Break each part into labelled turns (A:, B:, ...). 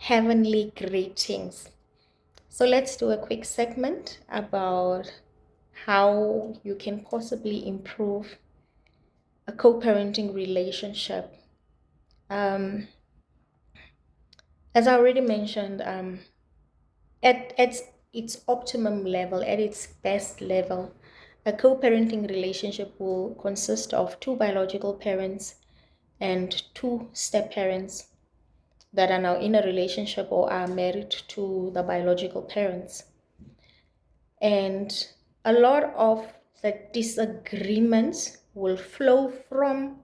A: Heavenly greetings. So let's do a quick segment about how you can possibly improve a co-parenting relationship. Um, as I already mentioned, at its optimum level, at its best level, a co-parenting relationship will consist of two biological parents and two step-parents that are now in a relationship or are married to the biological parents. And a lot of the disagreements will flow from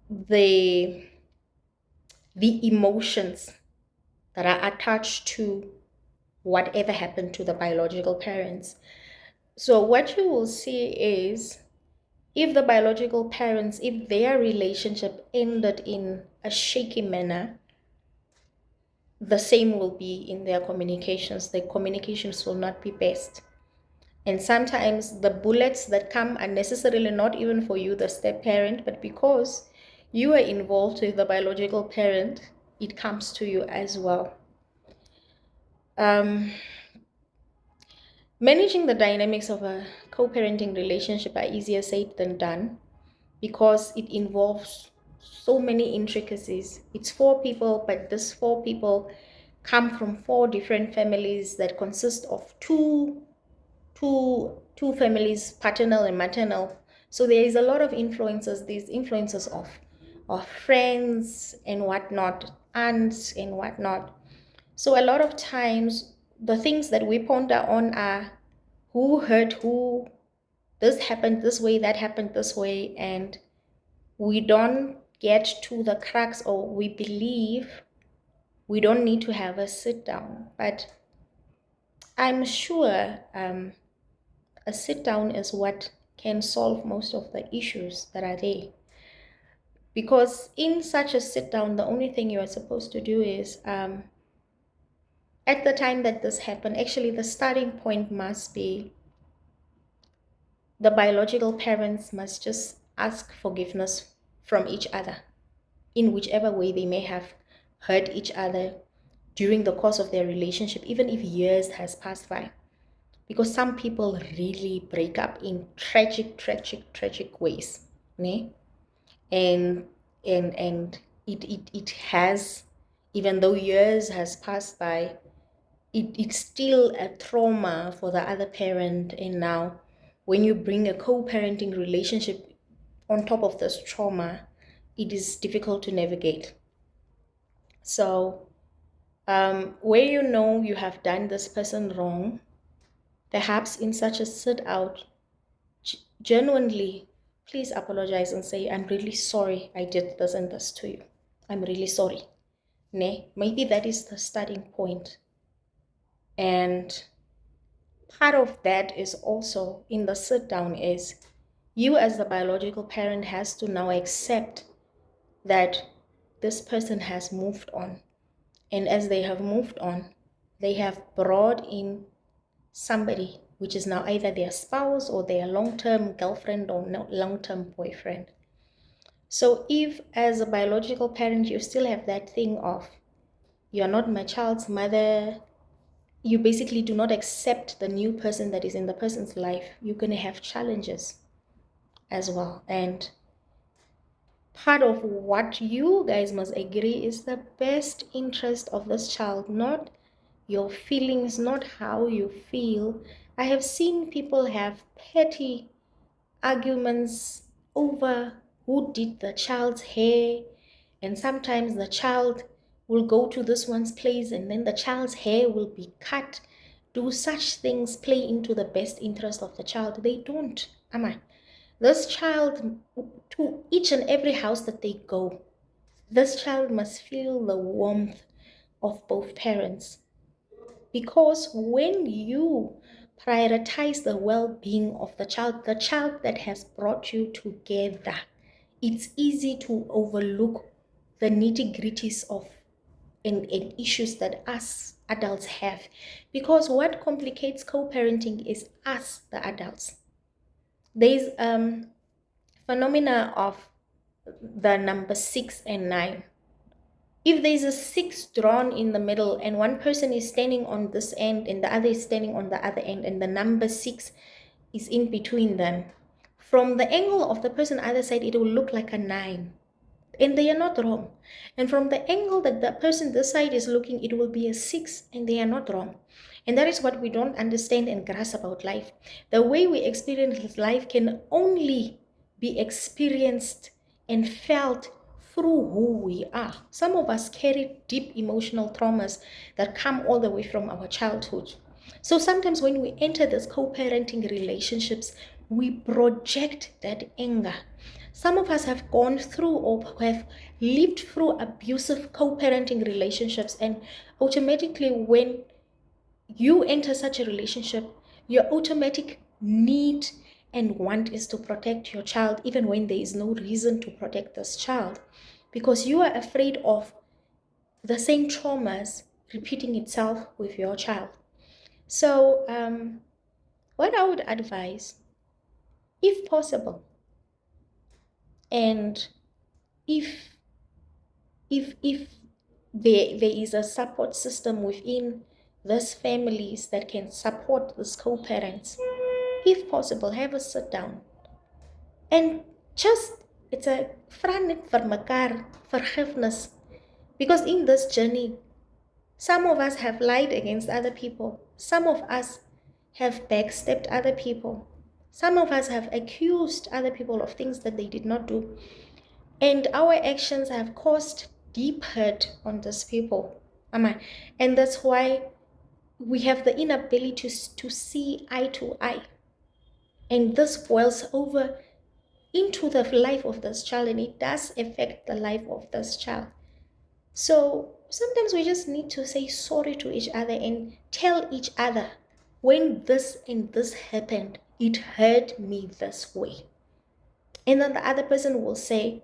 A: the emotions that are attached to whatever happened to the biological parents. So what you will see is if the biological parents, if their relationship ended in a shaky manner, the same will be in their communications. The communications will not be best. And sometimes the bullets that come are necessarily not even for you, the step parent, but because you are involved with the biological parent, it comes to you as well. Managing the dynamics of a co-parenting relationship are easier said than done because it involves so many intricacies. It's four people, but these four people come from four different families that consist of two families, paternal and maternal. So there is a lot of influences, these influences of friends and whatnot, aunts and whatnot. So a lot of times the things that we ponder on are who hurt who, this happened this way, that happened this way, and we don't get to the crux, or we believe we don't need to have a sit down. But I'm sure a sit down is what can solve most of the issues that are there. Because in such a sit down, the only thing you are supposed to do is, at the time that this happened, actually the starting point must be the biological parents must just ask forgiveness from each other in whichever way they may have hurt each other during the course of their relationship, even if years has passed by. Because some people really break up in tragic ways, né? and it has, even though years has passed by, it's still a trauma for the other parent. And now when you bring a co-parenting relationship on top of this trauma, it is difficult to navigate. So where you know you have done this person wrong, perhaps in such a sit out, genuinely, please apologize and say, I'm really sorry I did this and this to you. I'm really sorry. Maybe that is the starting point. And part of that is also in the sit down is you as the biological parent has to now accept that this person has moved on. And as they have moved on, they have brought in somebody, which is now either their spouse or their long-term girlfriend or long-term boyfriend. So if as a biological parent, you still have that thing of, you're not my child's mother, you basically do not accept the new person that is in the person's life, you're going to have challenges as well. And part of what you guys must agree is the best interest of this child, not your feelings, not how you feel. I have seen people have petty arguments over who did the child's hair, and sometimes the child will go to this one's place and then the child's hair will be cut. Do such things play into the best interest of the child? They don't. This child, to each and every house that they go, this child must feel the warmth of both parents. Because when you prioritize the well-being of the child that has brought you together, it's easy to overlook the nitty-gritties of and issues that us adults have. Because what complicates co-parenting is us, the adults. There's phenomena of the number 6 and 9. If there's a 6 drawn in the middle and one person is standing on this end and the other is standing on the other end and the number 6 is in between them, from the angle of the person either side, it will look like a 9. And they are not wrong. And from the angle that the person this side is looking, it will be a 6, and they are not wrong. And that is what we don't understand and grasp about life. The way we experience life can only be experienced and felt through who we are. Some of us carry deep emotional traumas that come all the way from our childhood. So sometimes when we enter these co-parenting relationships, we project that anger. Some of us have gone through or have lived through abusive co-parenting relationships, and automatically when you enter such a relationship, your automatic need and want is to protect your child, even when there is no reason to protect this child, because you are afraid of the same traumas repeating itself with your child. So what I would advise, if possible, and if there is a support system within these families that can support these co-parents, if possible, have a sit down and just, it's a vra net vir mekaar forgiveness, because in this journey some of us have lied against other people, some of us have backstabbed other people, some of us have accused other people of things that they did not do, and our actions have caused deep hurt on these people. And that's why we have the inability to see eye to eye. And this boils over into the life of this child, and it does affect the life of this child. So sometimes we just need to say sorry to each other and tell each other, when this and this happened, it hurt me this way. And then the other person will say,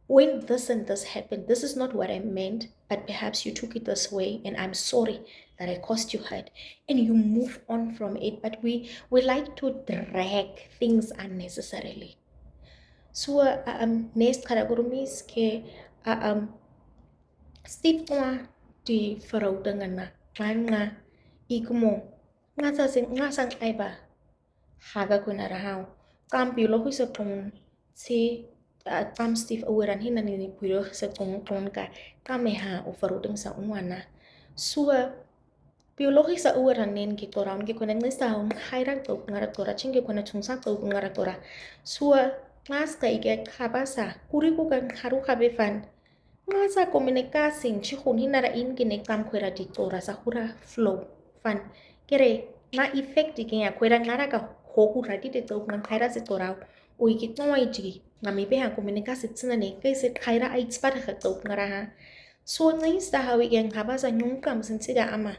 A: when this and this happened, this is not what I meant, but perhaps you took it this way, and I'm sorry that I caused you hurt. And you move on from it, but we like to drag things unnecessarily. So next categories ke Steve di verhoudingen na nga ikmo nga sang aiba haga kuna rahau kam biologi se tong si kam Steve awaran hina ni biologi se tong ka kameha o verhouding sa unwana so biologi sa awaran nen ki toraun ki kuna ngista hon haira to ngara tora chinge kuna chungsa to ngara tora so class ka ike khabasa kuri ko kan haru khabe fan nga sa komunikasi chi khun hinara in ki nek tam khwera di tora sa khura flow fan kere nga effect ki ya khwera ngara ka hoku rati te to ngan khaira se tora o iki tawai ji nga mi be ha komunikasi tsina ne kai se khaira ai tspa ka to ngara ha so ngai sta hawi gen khaba sa nyung kam sin siga ama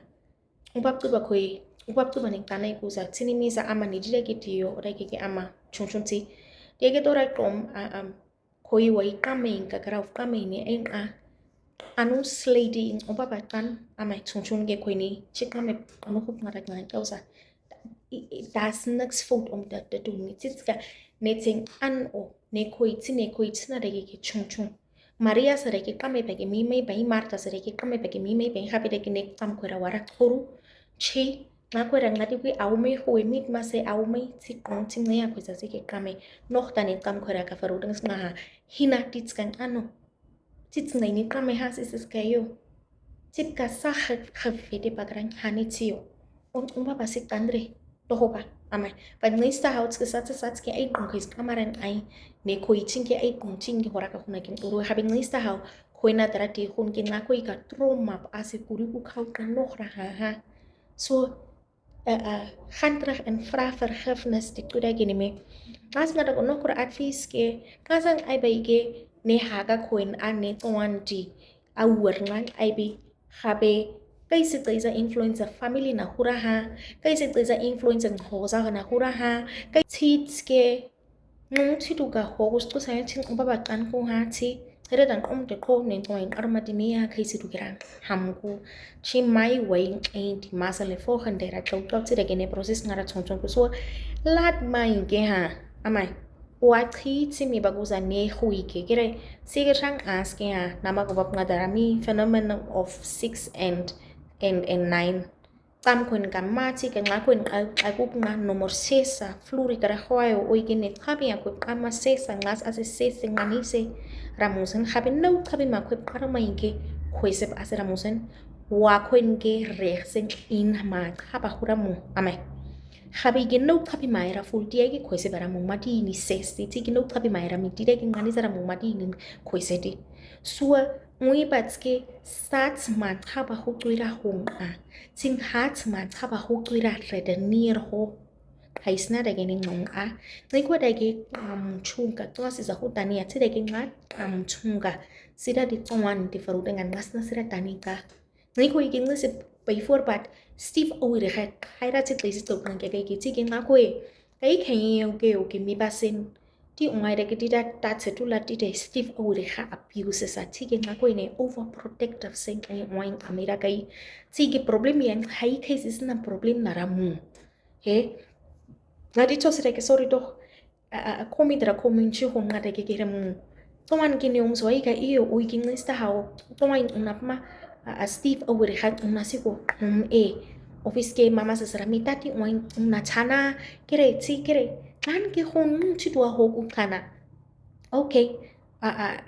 A: ubab tu ba khoi ubab tu ba nek tanai ku sa tsini mi sa ama ni jire ki tiyo ra ki ama chung chung ti de ke tora kom khoi wai kameng ka graf kameng ni en anu slady in obaba kan amai chung ge khoi ni chikame anu khup ngara ngai kausa das next foot da tu ni tska neting an o ne khoi tsina re ge chung Maria sare ke kame pe ke mi mai bai Marta sare ke kame pe ke mi mai bai habi de ke ne tam khora wara khoru che nga ko rang ngati kui au mai hoi mit ma se au mai chi kong chi ngai ko sa se ke kame nok ta ne kam khora ka faru dang nga ha hina tits kan ano tits ngai ni kame ha se se kayo tip ka sa kha fete pagran hani tio on ba ba se kandre to hoba amai but ngai sta hauts ke sats ke ai kong kis kamaran ai ne khoi ching ke ai kong ching ke hora ka khuna kin uru habing ngai sta hau khoina tarati khun kin nga koi ka trauma ase kuri ku khau ka nok ra ha so gaan terug en vra vergifnis die kuda gini me. Kas nga dago nokura advice ke kasang ay baige ne haga koin an ne tuan di awur ngang ay bi habe kaisi taiza influence family na hura ha kaisi taiza influence ng hoza na hura ha kai tits ke nung tiduga hogus ko sa chin ubabakan ko ha ti Hera dan de ko ne toin armadimia kaisi dugiran hamku chi mai wai ai di masale fo khandera tau tau ti de ne process ngara chong chong ko so lat mai ge ha amai Wakiti mi baguza ne huike kire sigerang asking nama gobab ngadarami phenomenon of 6 and 9 tam kun kamati kan ngakun aku nga nomor sesa fluri kara hoyo oigine kabi aku kama sesa ngas ase sesa nganise ramusen habi no kabi makwe para mainke kwesep ase ramusen wakwen ke rexen in ma haba huramu ame habi no kabi maira full diegi kwese bara mu madini sesti tiki no kabi maira mi diregi ngani zara mu madini kwese di sua ngui batske sats man haba hutuira hunga ting hat man haba hutuira redenir ho haisna dege ni ngonga ngikwa dege chunga klasi za hutania tidege ngat chunga sida di tongan di faru dengan ngasna sida tanika ngikwa igi ngasi before but Steve ôi được hay ra chết lấy tục bằng cái chỉ cái ngã quê cái cái mi basin thì ngoài đây cái đã sẽ tu là đi Steve ôi được hay abuse sa chỉ cái ngã quê này overprotective sinh cái ngoài America cái chỉ cái problem yang hay cases na problem na ramu he ngã đi cho sẽ cái sorry đó komi dra komi chi hom ngã đây cái ramu toman kini soi ka iyo oi king lista hao toman unapma Steve ôi được hay unasiko office ke mama sasarami tati una chana kere ti kere kan ke hon chi dua hogu kana okay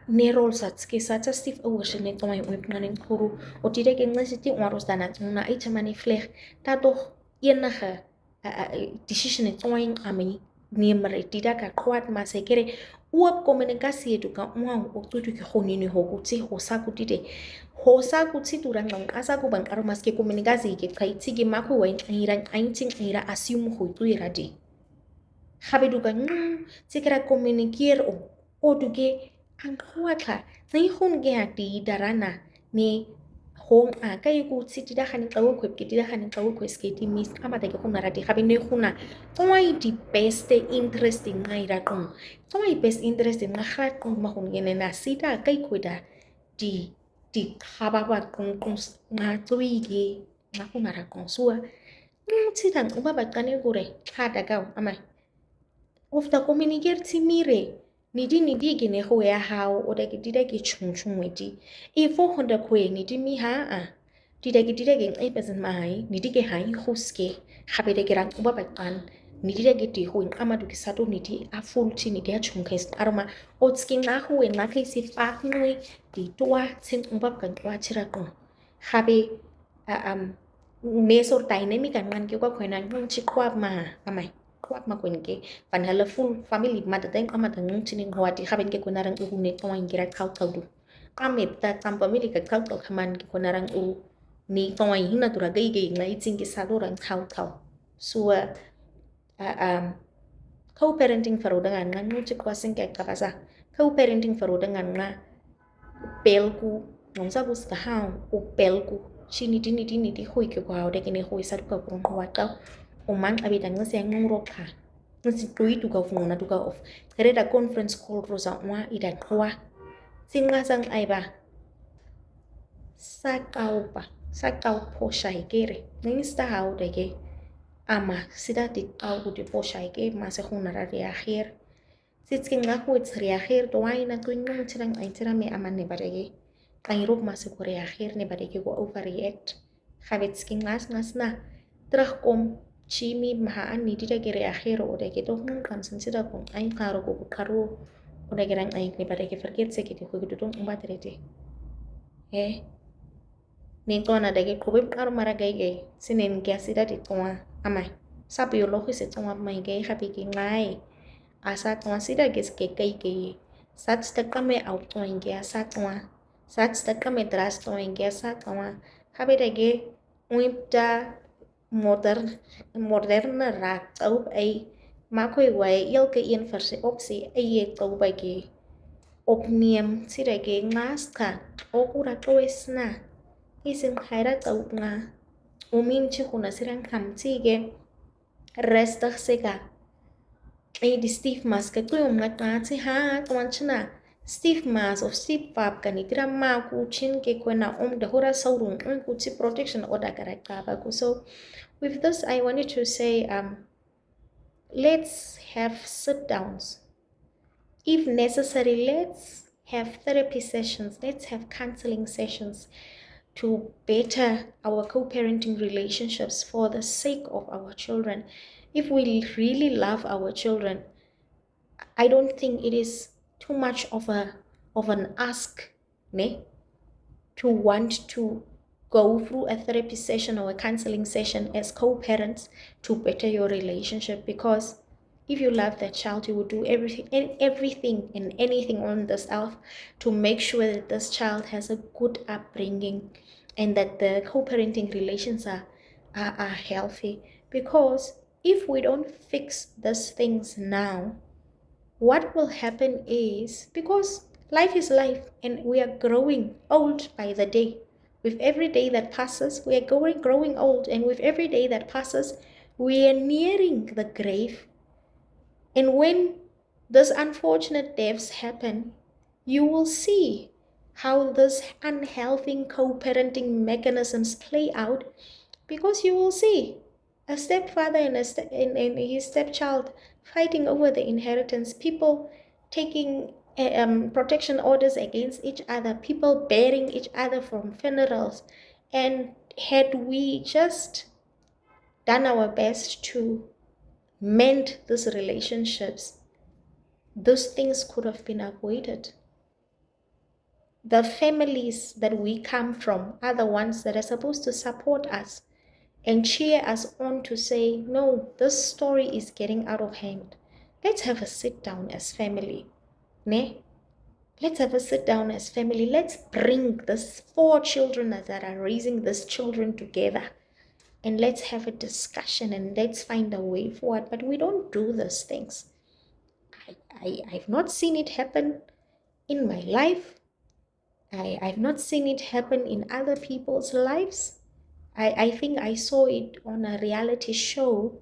A: nerol sats ke sats Steve ôi ne tomai nganin khuru o tire ke ngasi ti waros dana una ai chamani flech ta doch yennaha decision e tomai ami niemre tida ka kwat ma se kere uap komunikasi edu ka o tutu ke honini hogu ti hosaku tide hosa kutsi turang nang asa ku bang aromas ke komunikasi ke kai tigi maku wain airan ainting aira assume huitu iradi habe duga sikira komunikir o duge angkwaka nai hon ge ati darana ni hong kai ku siti da hanin kawo ko ke da hanin kawo ko sketi mis amata ke hona radi habe ne hona toy di best interesting aira kun toy best interesting na khat kun ma hon gene na sita kai ku da di kababa kung nga tuigi nga kunara kung sua sitang ubaba kane gure hada gau amai ofta communicator timire nidi gene ho ya hao oda ki dida ki chung wedi e 400 kwe nidi mi ha dida ki ai pesan mai nidi ke hai huske habede ke ran ubaba kan nidi ge ti ho amadu ki sato nidi a full ti nidi a chung kes arma otski nga ho nga ke si fa nui di tua sin ubab kan tua chira ko habe ne sor dynamic kan man ke ko khona ngung chi kwap ma amai kwap ma kun ke pan hala full family ma da teng ama da ngung chi ning hwati haben ke kunarang u ne to ngi ra khau khau du amet ta tam family ka khau khau khaman ke kunarang u ni to ngi hina tura gai ngai ching ke sa do rang khau sua co-parenting faru dengan nga ngung chi kwa sing ke kapasa co-parenting faru dengan nga pelku nong sa bus ka hao o pelku chi ni hui ke kwa de kini hui sa ka prong wa ka o man abita nga se ngong ro ka nsi tui tu ka funa tu ka of kare da conference call rosa wa ida kwa singa sang ai ba sa kau po shai kere ngi sta hao de ke ama sida ti au ku ti po shai ke ma se huna ra ya her sitskin nga hu its reagir to ai na kuin nung chirang ai chira me aman ne barege kai rup ma se ko reagir ne barege ko overreact habit skin ngas na trah kom chimi maha an ni dira ge reagir o de ge to nung kan sin sida ko ai karo ko karo o de ge rang ai ne barege forget se ke ti ko du tong ba terete ni to na de ge ko be ar mara ge sinen ge sida ti to amai sa biologi se to mai ge habi ge ngai asa toa sida ges ke sat stakka me auto inge asa toa sat stakka me dras to inge asa toa habe dege uipta moderna rak au ai ma khoi wai il ke in farse opsi ai to bagi opniam sida ge ngaska okura toesna isin khaira tau nga umin chi khuna sirang kham chi ge resta sega di Steve mas ka tu yung nagkatsi ha tuan china Steve mas of Steve pap kanitira ma ku chin ke kwena da hora saurung ku chi protection oda karak ba ku so with this I wanted to say let's have sit downs If necessary, let's have therapy sessions, let's have counseling sessions to better our co-parenting relationships for the sake of our children. If we really love our children, I don't think it is too much of an ask, ne? To want to go through a therapy session or a counseling session as co-parents to better your relationship, because if you love that child, you will do everything and anything on this earth to make sure that this child has a good upbringing and that the co-parenting relations are healthy. Because if we don't fix these things now, what will happen is, because life is life and we are growing old by the day. With every day that passes, we are growing old, and with every day that passes, we are nearing the grave. And when those unfortunate deaths happen, you will see how those unhealthy co-parenting mechanisms play out, because you will see a stepfather and his stepchild fighting over the inheritance, people taking protection orders against each other, people burying each other from funerals. And had we just done our best to mend these relationships, those things could have been avoided. The families that we come from are the ones that are supposed to support us and cheer us on to say, no, this story is getting out of hand. Let's have a sit down as family. Ne? Let's have a sit down as family. Let's bring these 4 children that are raising these children together, and let's have a discussion and let's find a way forward. But we don't do those things. I've not seen it happen in my life. I've not seen it happen in other people's lives. I think I saw it on a reality show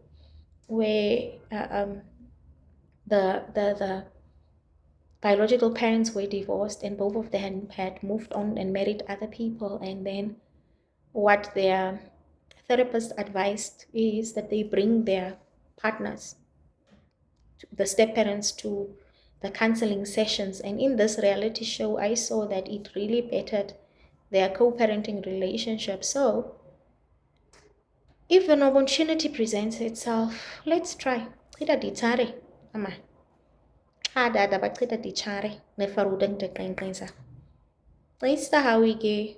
A: where the biological parents were divorced and both of them had moved on and married other people. And then what their therapist advised is that they bring their partners, the step parents, to the counseling sessions. And in this reality show, I saw that it really bettered their co-parenting relationship. So if an opportunity presents itself, let's try. Khita-a, ama. Dada ba khita-a ne farudang de kain sa. Naista hawi ge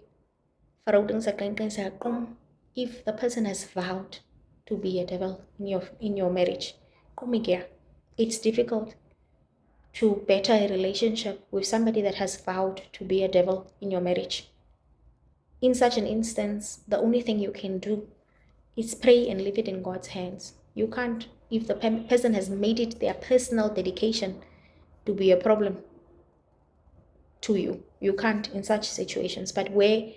A: farudang sa kain sa kum. If the person has vowed to be a devil in your marriage, kumigea. It's difficult to better a relationship with somebody that has vowed to be a devil in your marriage. In such an instance, the only thing you can do is pray and leave it in God's hands. You can't, if the person has made it their personal dedication to be a problem to you, you can't in such situations. But where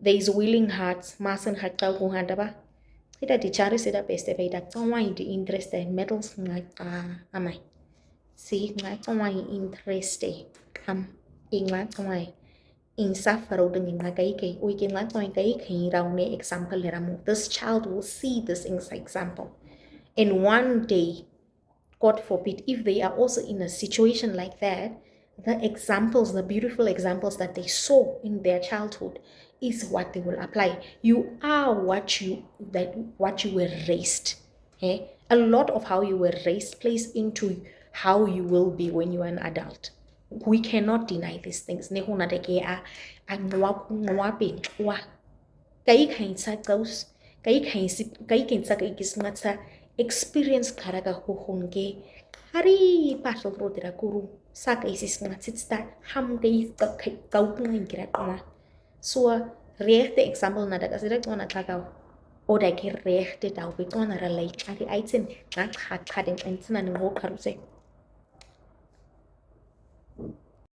A: there is willing hearts, masan hakal kuhandaba, ita dichari sida beste beida tawai di interest in metals amai. See, tawai interest ingla tawai in safaro dengan ngagai we can let my example this child will see this example, and one day, God forbid, if they are also in a situation like that, the examples, the beautiful examples that they saw in their childhood is what they will apply. You are what you were raised. Okay? A lot of how you were raised plays into how you will be when you are an adult. We cannot deny these things. Experience karaga huhunge hari pasal rodira guru saka isis ngatsit ham gay kau ngira kama so rechte example na daga sira kona tagaw o da ke rechte tau be kona ra lai ari aitsin na khat khaden entsna ni ho karuse